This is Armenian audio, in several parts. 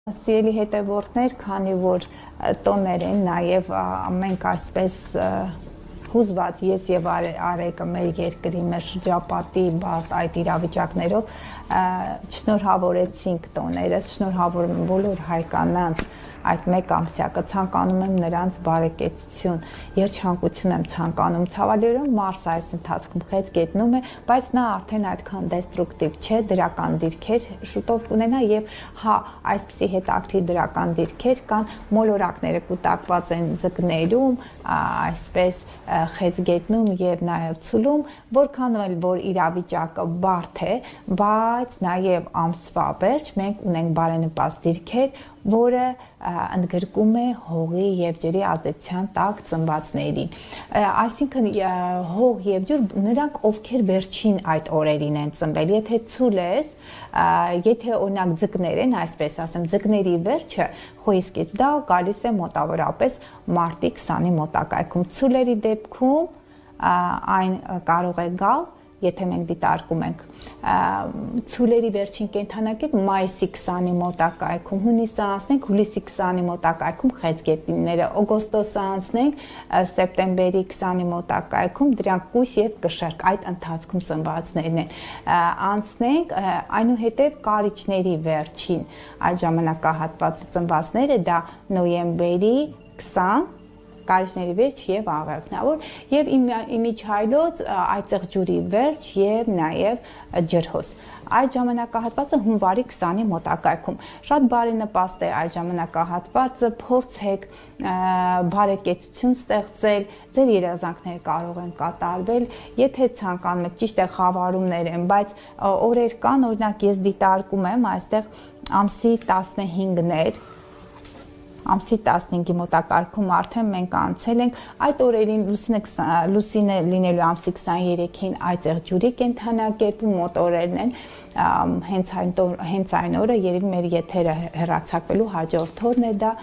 Սիրելի հետևորդներ, քանի որ տոներ են, նաև մենք այսպես հուզված ես եւ Արեգը մեր երկրի, մեր շրջապատի բարդ այդ իրավիճակներով շնորհավորեցինք տոներս, շնորհավորում եմ բոլոր հայ կանանց այդ մեկ ամսյակը, ցանկանում եմ նրանց բարեկեցություն, երջանկություն եմ ցանկանում, ցավալիորեն Մարսը այս ընթացքում խեց գետնում է, բայց նա արդեն այդքան դեստրուկտիվ չէ, դրական դիրքեր շուտով կունենա եւ հա, այսպիսի հետաքրքիր դրական դիրքեր կան, մոլորակները կուտակված են ձկներում, այսպես խեց գետնում եւ նաեւ ցուլում, որքան էլ որ իրավիճակը բարդ է, բայց նաեւ ամսվա վերջ մենք ունենք բարենպաստ դիրքեր, որը ընդգրկում է հողի եւ ջրի ազդեցության տակ ծնվածներին։ Այսինքն հող եւ ջուր նրանք ովքեր վերջին այդ օրերին են ծնվել, եթե ցուլ ես, եթե օրինակ ձկներ են, այսպես ասեմ, ձկների վերջը խոյսկից դա գալիս է մոտավորապես մարտի 20-ի մոտակայքում։ Ցուլերի դեպքում այն կարող է գալ, եթե մենք դիտարկում ենք ցուլերի վերջին կենդանակը մայիսի 20-ի մոտակայքում, հունիսը անցնենք, հուլիսի 20-ի մոտակայքում խեցգետինները, օգոստոսը անցնենք, սեպտեմբերի 20-ի մոտակայքում դրանք կույս եւ կշերկ այդ ընթացքում ծնվածներն են։ Անցնենք այնուհետեւ կարիճների վերջին այդ ժամանակահատվածը ծնվածները դա նոյեմբերի 20 կարիճների վերջ եւ աղեղնավոր եւ իմիջայլոց այծեղ ջուրի վերջ եւ նաեւ ջրհոս։ Այդ ժամանակահատվածը հունվարի 20-ի մոտակայքում։ Շատ բարենպաստ է այդ ժամանակահատվածը, փորձեք բարեկեցություն ստեղծել, ձեր երազանքները կարող են կատարվել, եթե ցանկանում եք, ճիշտ է խավարումներ են, բայց օրեր կան, օրինակ ես դիտարկում եմ այստեղ ամսի 15-ներ ամսի 15-ի մոտակարգում արդեն մենք անցել ենք այդ օրերին լուսինը լինելու ամսի 23-ին այծեղ ջուրի կենդանակերպում մոտ օրերն են հենց այն օրը երևի մեր եթերը հեռացակվելու հաջորդ օրն է դա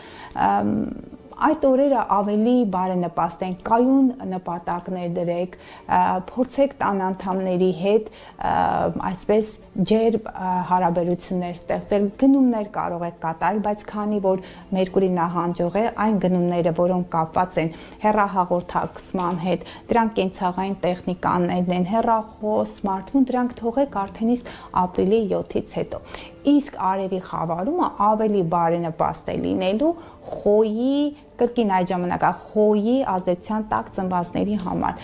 այդ օրերը ավելի բարենպաստ են, կայուն նպատակներ դրեք, փորձեք տան անդամների հետ այսպես ջերմ հարաբերություններ ստեղծել, գնումներ կարող եք կատարել, բայց քանի որ Մերկուրի նահանջող է, այն գնումները, որոնք կապված են հեռահաղորդակցման հետ, դրանք կենցաղային տեխնիկաներն են, հեռախոս, սմարթֆոն, դրանք թողեք արդեն իսկ ապրիլի 7-ից հետո։ Իսկ արևի խավարումը ավելի բարենպաստ է լինելու խոյի կրկին այդ ժամանակա խոյի ազդեցության տակ ծնվածների համար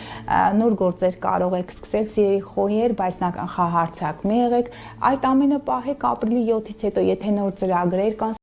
նոր գործեր կարող եք սկսել սիրելի խոյեր, բայց նախահարցակ մի եղեք, այդ ամենը պահեք ապրիլի 7-ից հետո, եթե նոր ծրագրեր կան